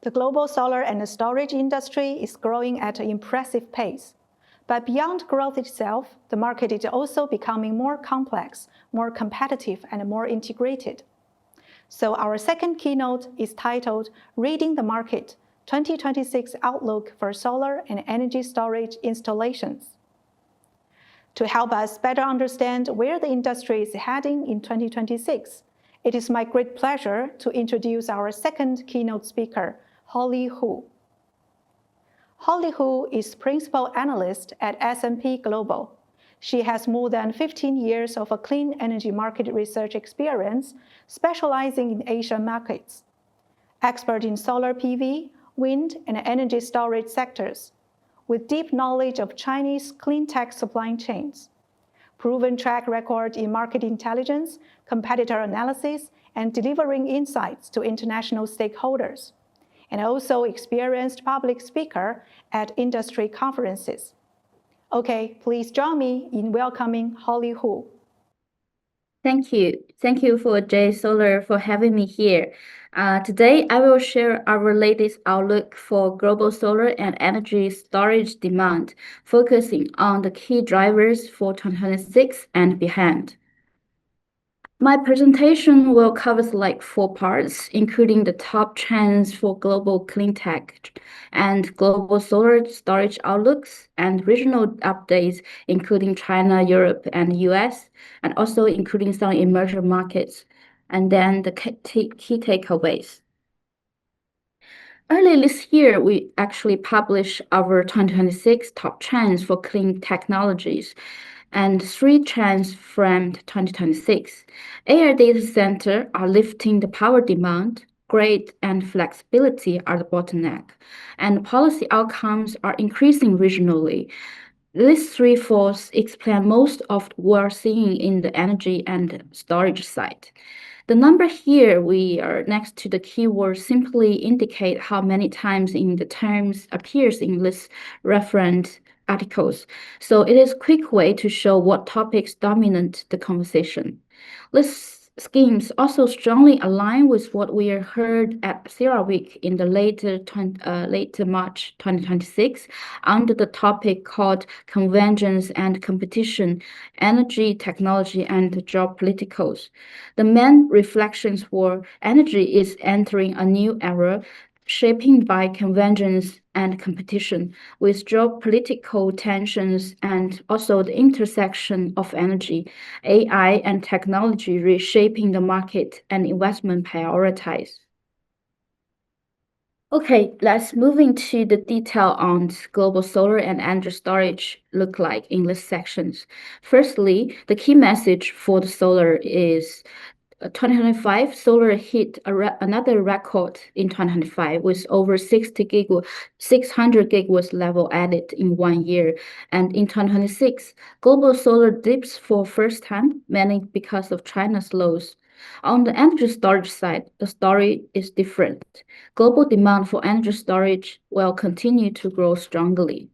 The global solar and storage industry is growing at an impressive pace. But beyond growth itself, the market is also becoming more complex, more competitive, and more integrated. So our second keynote is titled Reading the Market, 2026 Outlook for Solar and Energy Storage Installations. To help us better understand where the industry is heading in 2026, it is my great pleasure to introduce our second keynote speaker, Holly Hu. Holly Hu is Principal Analyst at S&P Global. She has more than 15 years of a clean energy market research experience, specializing in Asian markets. Expert in solar PV, wind, and energy storage sectors, with deep knowledge of Chinese clean tech supply chains. Proven track record in market intelligence, competitor analysis, and delivering insights to international stakeholders, and also experienced public speaker at industry conferences. Okay, please join me in welcoming Holly Hu. Thank you. Thank you for J Solar for having me here. Today, I will share our latest outlook for global solar and energy storage demand, focusing on the key drivers for 2026 and beyond. My presentation will cover like 4 parts, including the top trends for global clean tech and global solar storage outlooks and regional updates, including China, Europe, and US, and also including some emerging markets, and then the key takeaways. Early this year, we actually published our 2026 top trends for clean technologies and 3 trends from 2026. AI data center are lifting the power demand, grid and flexibility are the bottleneck, and policy outcomes are increasing regionally. These 3 forces explain most of what we're seeing in the energy and storage side. The number here we are next to the keyword simply indicate how many times in the terms appears in this reference articles. So it is a quick way to show what topics dominate the conversation. This schemes also strongly align with what we heard at CERAWeek in the late March 2026 under the topic called Convergence and Competition, Energy, Technology, and Geopoliticals. The main reflections were energy is entering a new era shaping by convergence and competition, with geopolitical tensions and also the intersection of energy, AI, and technology reshaping the market and investment priorities. Okay, let's move into the detail on global solar and energy storage look like in these sections. Firstly, the key message for the solar is 2025, solar hit another record in 2025 with over 600 gigawatts level added in 1 year. And in 2026, global solar dips for first time, mainly because of China's lows. On the energy storage side, the story is different. Global demand for energy storage will continue to grow strongly.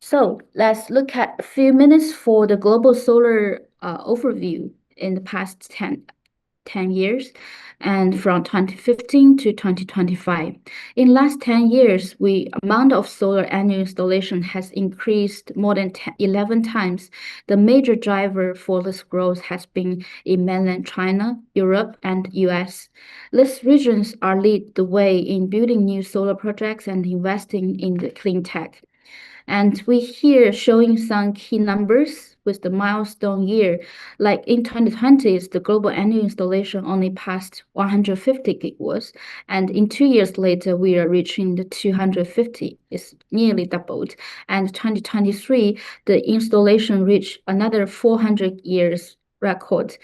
So let's look at a few minutes for the global solar overview in the past 10 years and from 2015 to 2025. In last 10 years, the amount of solar annual installation has increased more than 11 times. The major driver for this growth has been in mainland China, Europe, and US. These regions are lead the way in building new solar projects and investing in the clean tech. And we here showing some key numbers with the milestone year. Like in 2020, the global annual installation only passed 150 gigawatts. And in 2 years later, we are reaching the 250. It's nearly doubled. And 2023, the installation reached another 400 years record.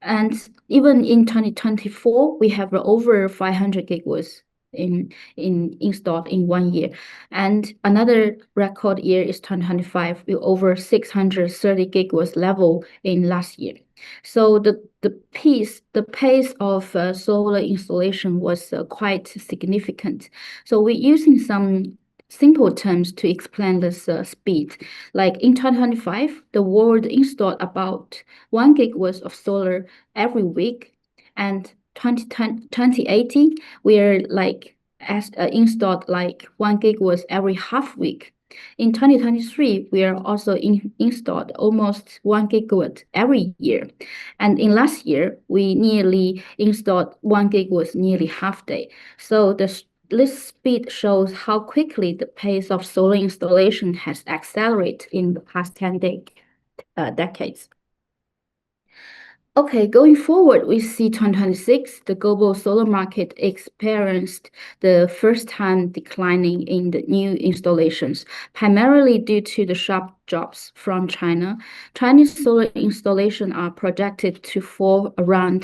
And even in 2024, we have over 500 gigawatts installed in 1 year. And another record year is 2025 with over 630 gigawatts level in last year. So the pace of solar installation was quite significant. So we're using some simple terms to explain this speed. Like in 2025, the world installed about 1 gigawatt of solar every week, and 2018, we are like installed like 1 gigawatt every half week. In 2023, we are also installed almost 1 gigawatt every year. And in last year, we nearly installed 1 gigawatt nearly half day. So this speed shows how quickly the pace of solar installation has accelerated in the past 10 decades. Okay, going forward, we see 2026, the global solar market experienced the first time declining in the new installations, primarily due to the sharp drops from China. Chinese solar installation are projected to fall from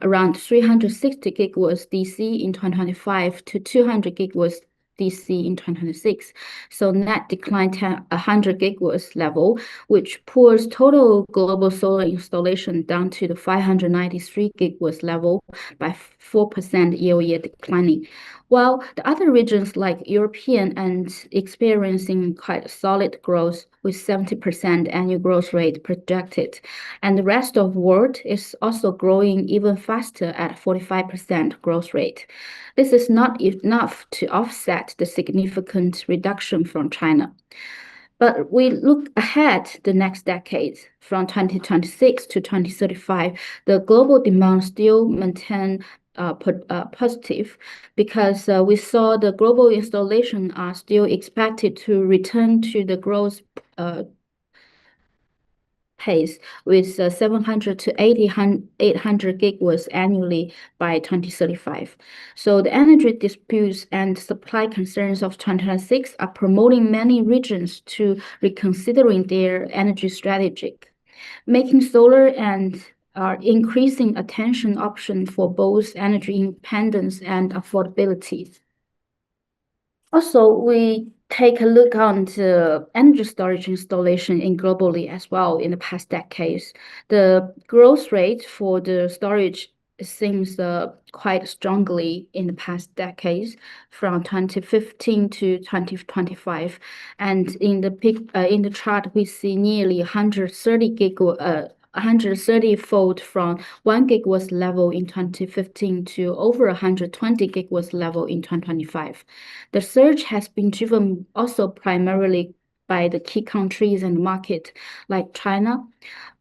around 360 gigawatts DC in 2025 to 200 gigawatts DC in 2026. So net decline 100 gigawatts level, which pulls total global solar installation down to the 593 gigawatts level by 4% year-over-year declining. While the other regions like European and experiencing quite solid growth with 70% annual growth rate projected, and the rest of the world is also growing even faster at 45% growth rate. This is not enough to offset the significant reduction from China. But we look ahead the next decade, from 2026 to 2035, the global demand still maintain positive because we saw the global installation are still expected to return to the growth pace with 700 to 800 gigawatts annually by 2035. So the energy disputes and supply concerns of 2026 are promoting many regions to reconsidering their energy strategy, making solar and increasing attention option for both energy independence and affordability. Also, we take a look on the energy storage installation in globally as well in the past decades. The growth rate for the storage seems quite strongly in the past decades from 2015 to 2025. And in the chart, we see nearly 130-fold from 1 gigawatt level in 2015 to over 120 gigawatts level in 2025. The surge has been driven also primarily by the key countries and market like China.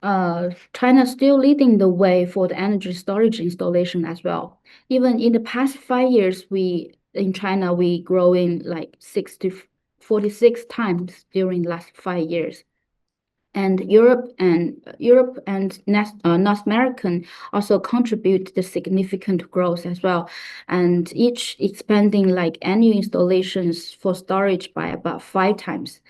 China still leading the way for the energy storage installation as well. Even in the past 5 years, in China, we growing like 46 times during the last 5 years. And Europe and North American also contribute the significant growth as well, and each expanding like annual installations for storage by about 5 times.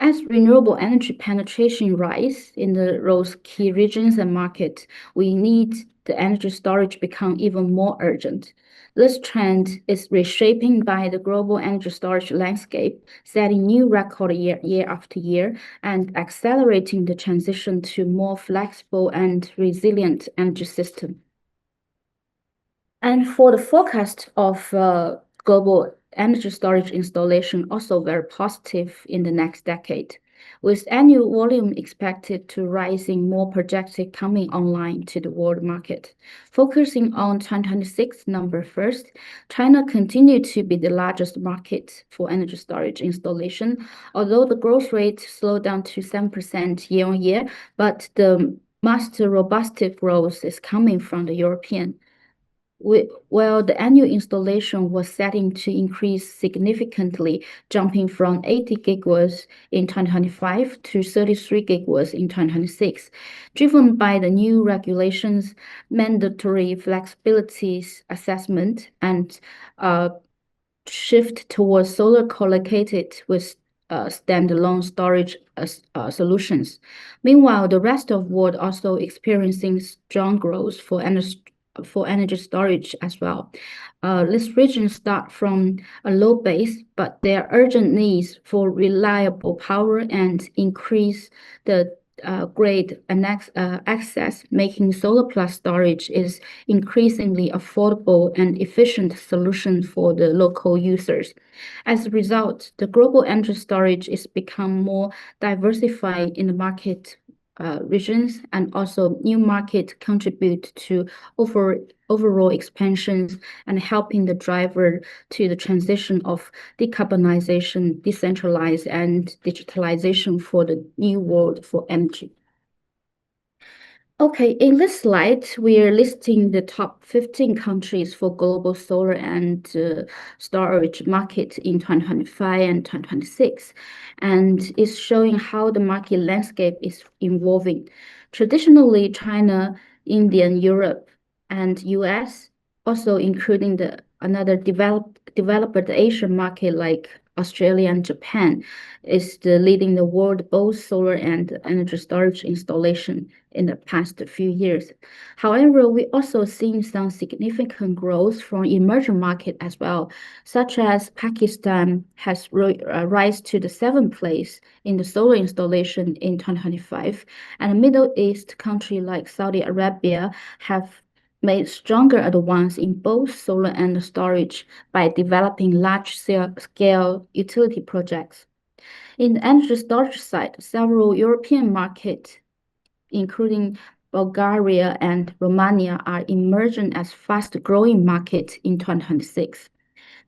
As renewable energy penetration rise in those key regions and market, we need the energy storage become even more urgent. This trend is reshaping by the global energy storage landscape, setting new record year after year, and accelerating the transition to more flexible and resilient energy system. And for the forecast of global energy storage installation, also very positive in the next decade, with annual volume expected to rising more projected coming online to the world market. Focusing on 2026 number first, China continued to be the largest market for energy storage installation, although the growth rate slowed down to 7% year on year, but the most robust growth is coming from the European. While the annual installation was setting to increase significantly, jumping from 80 gigawatts in 2025 to 33 gigawatts in 2026, driven by the new regulations, mandatory flexibilities assessment, and shift towards solar co-located with standalone storage solutions. Meanwhile, the rest of the world also experiencing strong growth for energy storage as well. This region start from a low base, but their urgent needs for reliable power and increase the grid and access, making solar plus storage is increasingly affordable and efficient solution for the local users. As a result, the global energy storage is become more diversified in the market regions, and also new market contribute to overall expansions and helping the driver to the transition of decarbonization, decentralized, and digitalization for the new world for energy. Okay, in this slide, we are listing the top 15 countries for global solar and storage market in 2025 and 2026, and it's showing how the market landscape is evolving. Traditionally, China, India, Europe, and US, also including another developed Asian market like Australia and Japan, is leading the world both solar and energy storage installation in the past few years. However, we also seen some significant growth from emerging market as well, such as Pakistan has rise to the 7th place in the solar installation in 2025, and Middle East country like Saudi Arabia have made stronger advance in both solar and storage by developing large-scale utility projects. In the energy storage side, several European markets, including Bulgaria and Romania, are emerging as fast-growing markets in 2026.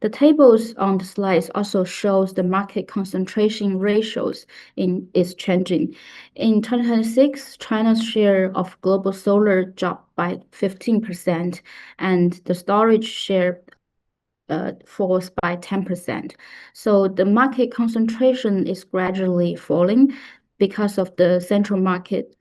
The tables on the slides also shows the market concentration ratios is changing. In 2026, China's share of global solar dropped by 15%, and the storage share falls by 10%. So the market concentration is gradually falling because of the central market.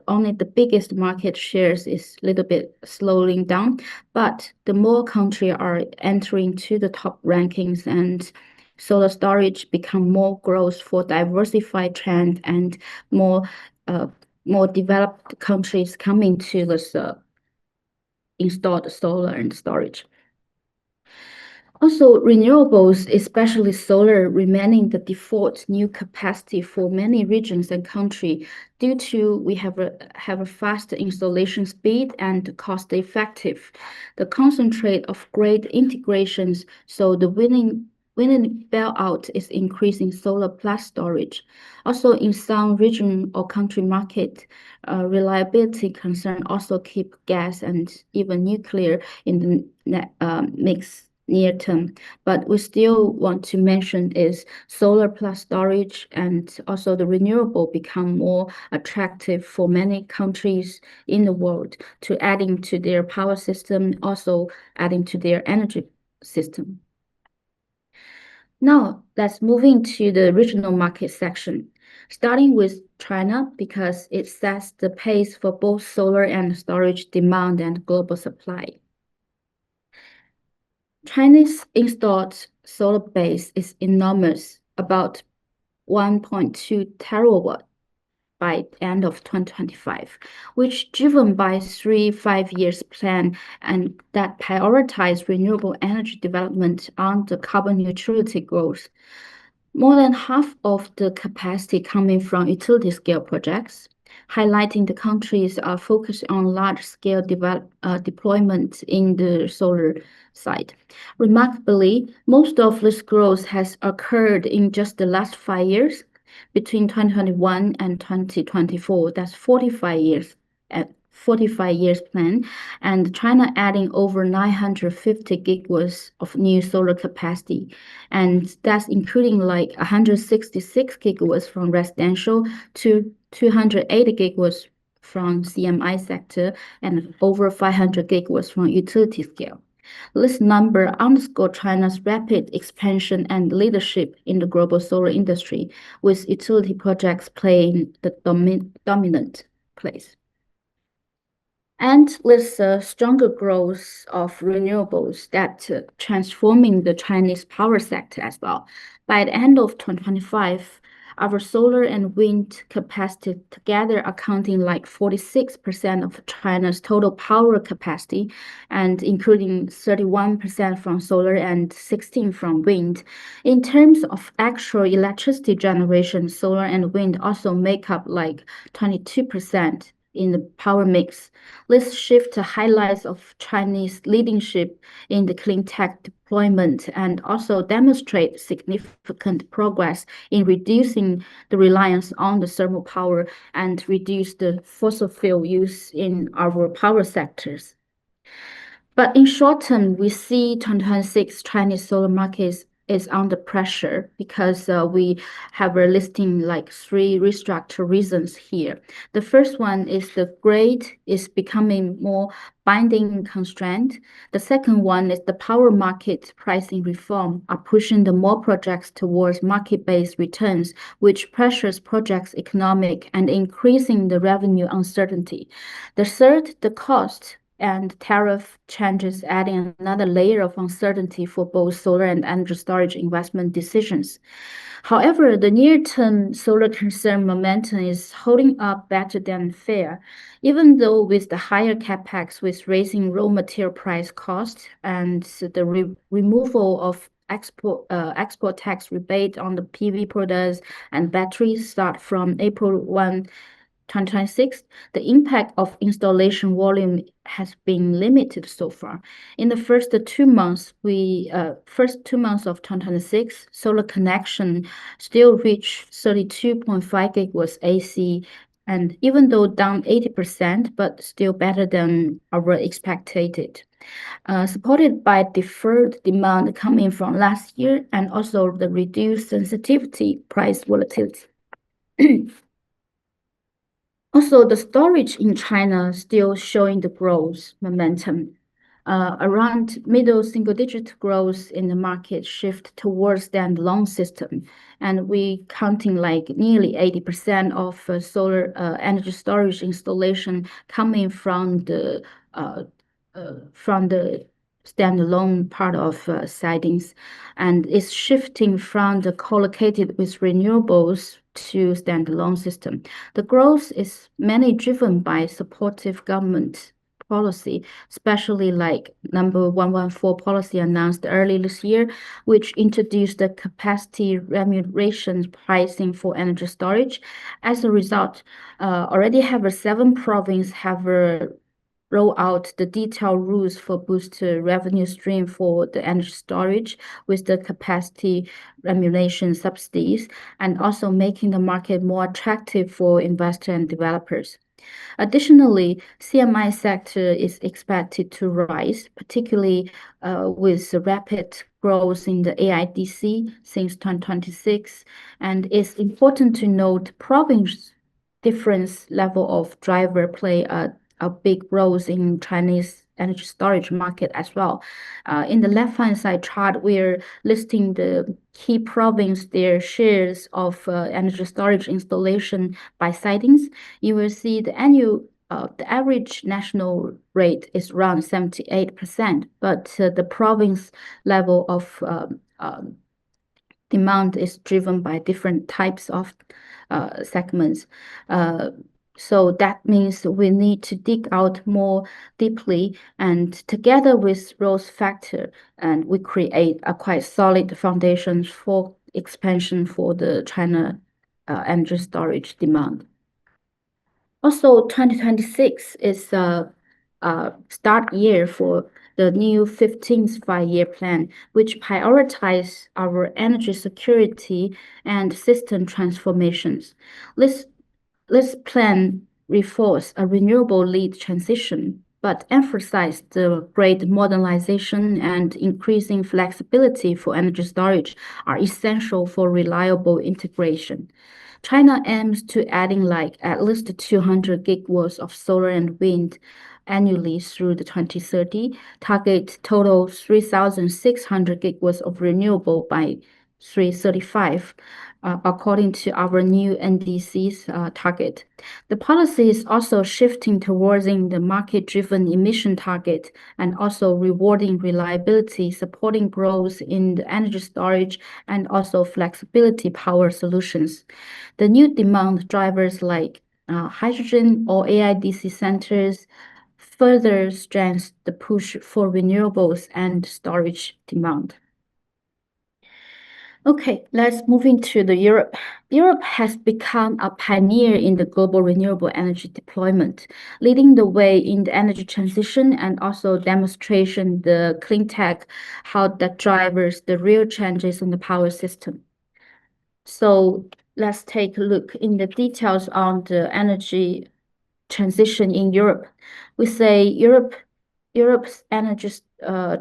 Only the biggest market shares is a little bit slowing down, but the more countries are entering to the top rankings, and solar storage become more growth for diversified trend, and more developed countries coming to this installed solar and storage. Also, renewables, especially solar, remaining the default new capacity for many regions and countries due to we have a fast installation speed and cost effective. The concentrate of great integrations, so the winning bailout is increasing solar plus storage. Also, in some region or country market, reliability concern also keep gas and even nuclear in the mix near term, but we still want to mention is solar plus storage and also the renewable become more attractive for many countries in the world to adding to their power system, also adding to their energy system. Now let's move into the regional market section, starting with China because it sets the pace for both solar and storage demand and global supply. Chinese installed solar base is enormous, about 1.2 terawatt by end of 2025, which driven by 3-5 years plan and that prioritize renewable energy development on the carbon neutrality goals. More than half of the capacity coming from utility scale projects, highlighting the countries are focused on large-scale deployment in the solar side. Remarkably, most of this growth has occurred in just the last 5 years, between 2021 and 2024. That's 45 years. At 45 years plan, and China adding over 950 gigawatts of new solar capacity, and that's including like 166 gigawatts from residential to 280 gigawatts from CMI sector and over 500 gigawatts from utility scale. This number underscores China's rapid expansion and leadership in the global solar industry, with utility projects playing the dominant place. And with stronger growth of renewables that transforming the Chinese power sector as well. By the end of 2025, our solar and wind capacity together accounting like 46% of China's total power capacity, and including 31% from solar and 16% from wind. In terms of actual electricity generation, solar and wind also make up like 22% in the power mix. This shift highlights of Chinese leadership in the clean tech deployment and also demonstrate significant progress in reducing the reliance on the thermal power and reduce the fossil fuel use in our power sectors. But in short term, we see 2026 Chinese solar markets is under pressure because we have a listing like three restructure reasons here. The first one is the grid is becoming more binding constraint. The second one is the power market pricing reform are pushing the more projects towards market-based returns, which pressures projects economic and increasing the revenue uncertainty. The third, the cost and tariff changes adding another layer of uncertainty for both solar and energy storage investment decisions. However, the near-term solar concern momentum is holding up better than fear, even though with the higher capex, with raising raw material price cost and the removal of export tax rebate on the PV products and batteries start from April 1, 2026, the impact of installation volume has been limited so far. In the first 2 months, first 2 months of 2026, solar connection still reached 32.5 gigawatts AC, and even though down 80%, but still better than our expected. Supported by deferred demand coming from last year and also the reduced sensitivity price volatility. Also, the storage in China still showing the growth momentum. Around middle single-digit growth in the market shift towards standalone system, and we counting like nearly 80% of solar energy storage installation coming from the standalone part of sidings, and it's shifting from the co-located with renewables to standalone system. The growth is mainly driven by supportive government policy, especially like number 114 policy announced early this year, which introduced the capacity remuneration pricing for energy storage. As a result, already have 7 provinces have roll out the detailed rules for boost revenue stream for the energy storage with the capacity remuneration subsidies and also making the market more attractive for investors and developers. Additionally, CMI sector is expected to rise, particularly with the rapid growth in the AIDC since 2026. And it's important to note province difference level of driver play a big role in Chinese energy storage market as well. In the left-hand side chart, we're listing the key province, their shares of energy storage installation by sidings. You will see the average national rate is around 78%, but the province level of demand is driven by different types of segments. So that means we need to dig out more deeply, and together with growth factor, and we create a quite solid foundation for expansion for the China energy storage demand. Also, 2026 is a start year for the new 15th five-year plan, which prioritize our energy security and system transformations. This plan reinforce a renewable lead transition, but emphasize the grid modernization and increasing flexibility for energy storage are essential for reliable integration. China aims to adding like at least 200 gigawatts of solar and wind annually through the 2030, target total 3,600 gigawatts of renewable by 335, according to our new NDC's target. The policy is also shifting towards the market-driven emission target and also rewarding reliability, supporting growth in the energy storage and also flexibility power solutions. The new demand drivers like hydrogen or AIDC centers further strengthens the push for renewables and storage demand. Okay, let's move into the Europe. Europe has become a pioneer in the global renewable energy deployment, leading the way in the energy transition and also demonstration the clean tech, how that drives the real changes in the power system. So let's take a look in the details on the energy transition in Europe. We say Europe's energy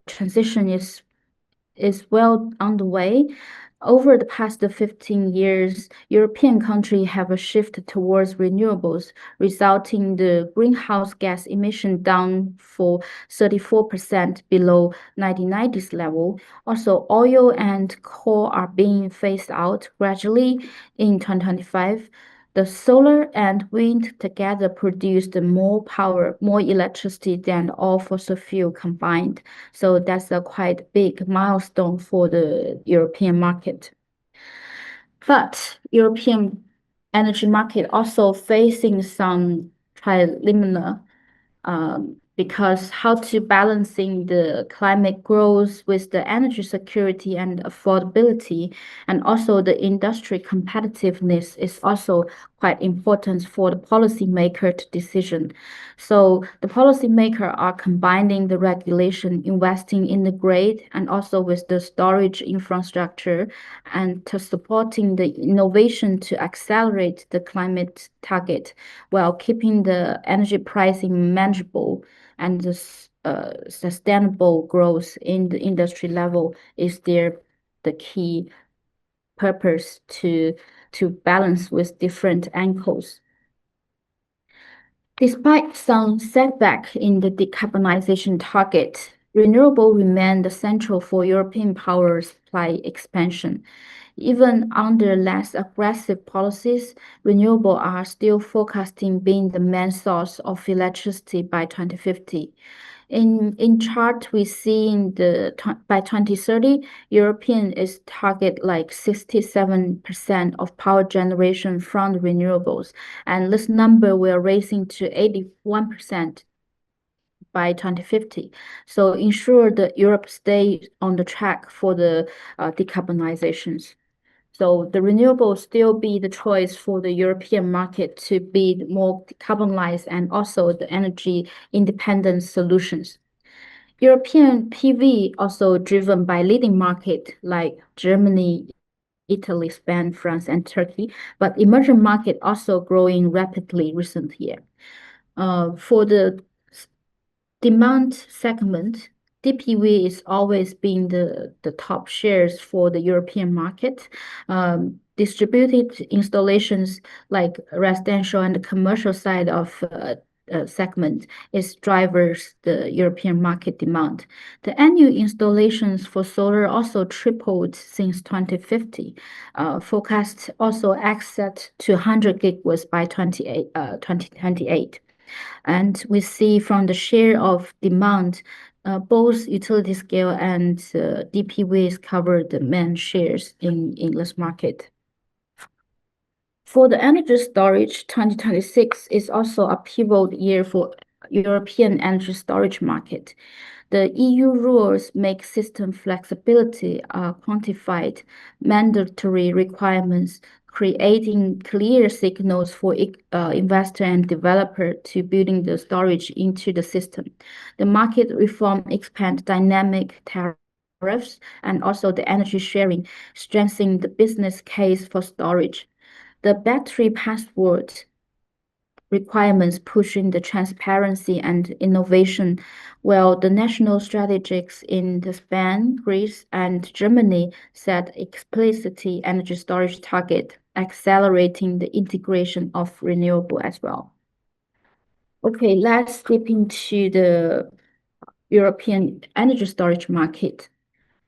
transition is well underway. Over the past 15 years, European countries have a shift towards renewables, resulting the greenhouse gas emission down for 34% below 1990s level. Also, oil and coal are being phased out gradually in 2025. The solar and wind together produced more power, more electricity than all fossil fuel combined. So that's a quite big milestone for the European market. But European energy market also facing some trilemma because how to balancing the climate growth with the energy security and affordability, and also the industry competitiveness is also quite important for the policymaker to decision. So the policymaker are combining the regulation, investing in the grid, and also with the storage infrastructure, and to supporting the innovation to accelerate the climate target while keeping the energy pricing manageable and the sustainable growth in the industry level is the key purpose to balance with different angles. Despite some setback in the decarbonization target, renewable remain the central for European power supply expansion. Even under less aggressive policies, renewable are still forecasting being the main source of electricity by 2050. In chart, we see by 2030, European is target like 67% of power generation from renewables, and this number will raising to 81% by 2050. So ensure that Europe stays on the track for the decarbonizations. So the renewables still be the choice for the European market to be more decarbonized and also the energy independent solutions. European PV also driven by leading market like Germany, Italy, Spain, France, and Turkey, but emerging market also growing rapidly recent year. For the demand segment, DPV is always been the top shares for the European market. Distributed installations like residential and commercial side of segment is drivers the European market demand. The annual installations for solar also tripled since 2050. Forecast also exceed to 100 gigawatts by 2028. And we see from the share of demand, both utility scale and DPVs cover the main shares in this market. For the energy storage, 2026 is also a pivotal year for European energy storage market. The EU rules make system flexibility quantified mandatory requirements, creating clear signals for investor and developer to building the storage into the system. The market reform expand dynamic tariffs and also the energy sharing, strengthening the business case for storage. The battery passport requirements pushing the transparency and innovation, while the national strategies in Spain, Greece, and Germany set explicit energy storage target, accelerating the integration of renewable as well. Okay, let's dip into the European energy storage market.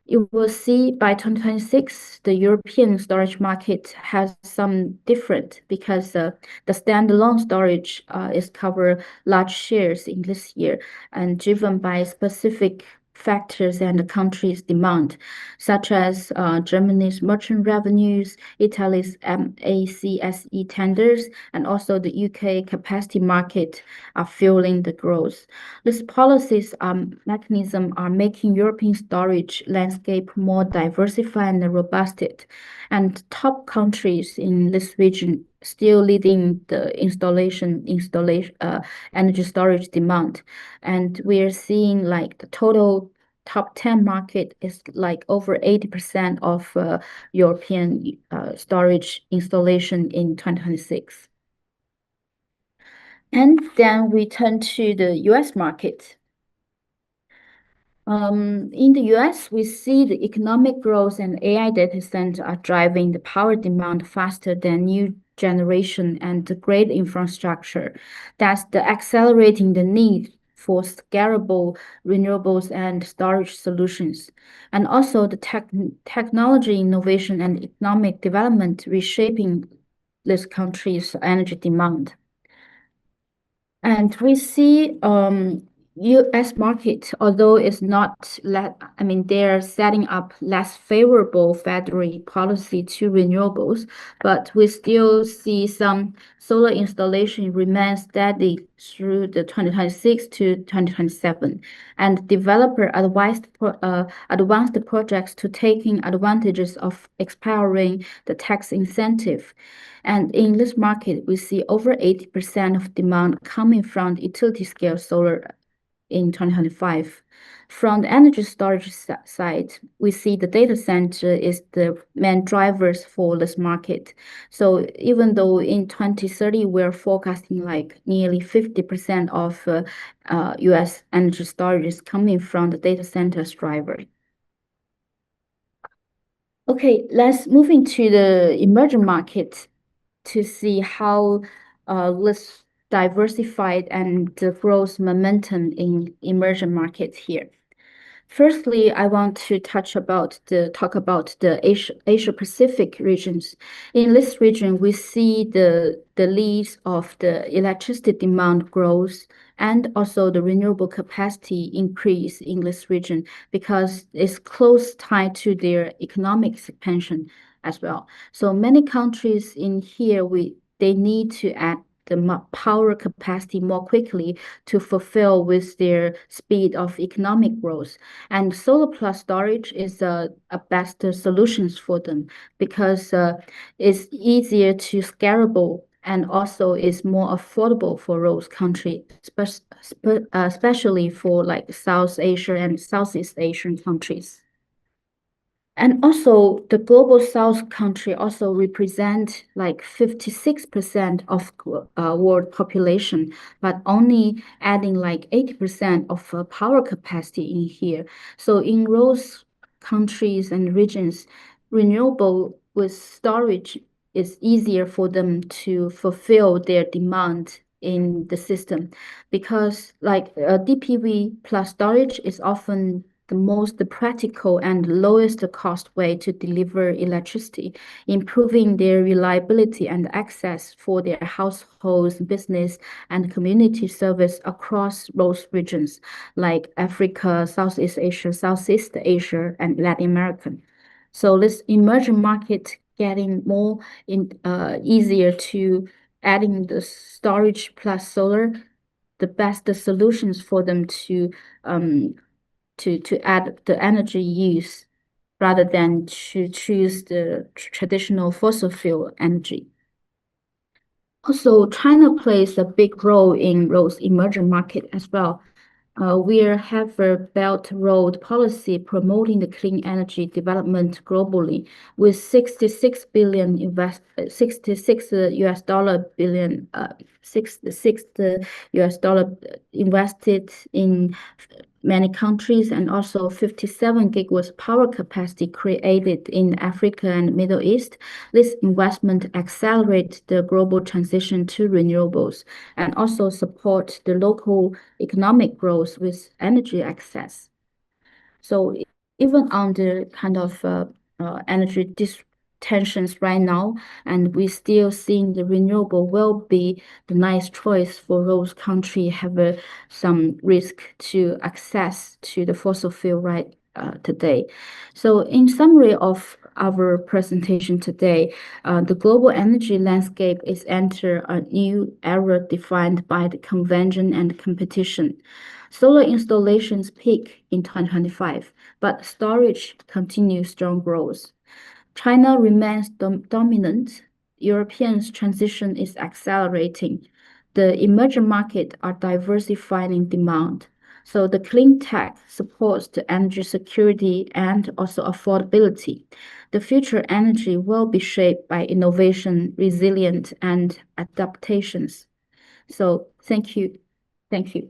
You will see by 2026, the European storage market has some different because the standalone storage is cover large shares in this year and driven by specific factors and the country's demand, such as Germany's merchant revenues, Italy's MACSE tenders, and also the UK capacity market are fueling the growth. These policies mechanism are making European storage landscape more diversified and robust, and top countries in this region still leading the installation energy storage demand. And we are seeing like the total top 10 market is like over 80% of European storage installation in 2026. And then we turn to the US market. In the US, we see the economic growth and AI data center are driving the power demand faster than new generation and the great infrastructure. That's accelerating the need for scalable renewables and storage solutions. And also the technology innovation and economic development reshaping this country's energy demand. And we see US market, although it's not they're setting up less favorable federal policy to renewables, but we still see some solar installation remain steady through the 2026 to 2027. And developer advanced projects to taking advantages of expiring the tax incentive. And in this market, we see over 80% of demand coming from utility scale solar in 2025. From the energy storage side, we see the data center is the main drivers for this market. So even though in 2030 we're forecasting like nearly 50% of US energy storage is coming from the data centers driver. Okay, let's move into the emerging market to see how this diversified and the growth momentum in emerging markets here. Firstly, I want to talk about the Asia Pacific regions. In this region, we see the leads of the electricity demand growth and also the renewable capacity increase in this region because it's close tied to their economic expansion as well. So many countries in here they need to add the power capacity more quickly to fulfill with their speed of economic growth. And solar plus storage is a best solutions for them because it's easier to scalable and also is more affordable for those countries, especially for like South Asia and Southeast Asian countries. And also the global South country also represent like 56% of world population, but only adding like 80% of power capacity in here. So in those countries and regions, renewable with storage is easier for them to fulfill their demand in the system because like DPV plus storage is often the most practical and lowest cost way to deliver electricity, improving their reliability and access for their households, business, and community service across those regions like Africa, Southeast Asia, Southeast Asia, and Latin America. So this emerging market getting more easier to adding the storage plus solar, the best solutions for them to add the energy use rather than to choose the traditional fossil fuel energy. Also, China plays a big role in those emerging market as well. We have a Belt Road policy promoting the clean energy development globally with 66 billion US dollar invested in many countries and also 57 gigawatts power capacity created in Africa and Middle East. This investment accelerates the global transition to renewables and also support the local economic growth with energy access. So even on the kind of energy tensions right now, and we still seeing the renewable will be the nice choice for those countries have some risk to access to the fossil fuel right today. So in summary of our presentation today, the global energy landscape is enter a new era defined by the convention and competition. Solar installations peak in 2025, but storage continues strong growth. China remains dominant. Europeans' transition is accelerating. The emerging markets are diversifying demand. So the clean tech supports the energy security and also affordability. The future energy will be shaped by innovation, resilience, and adaptations. So thank you. Thank you.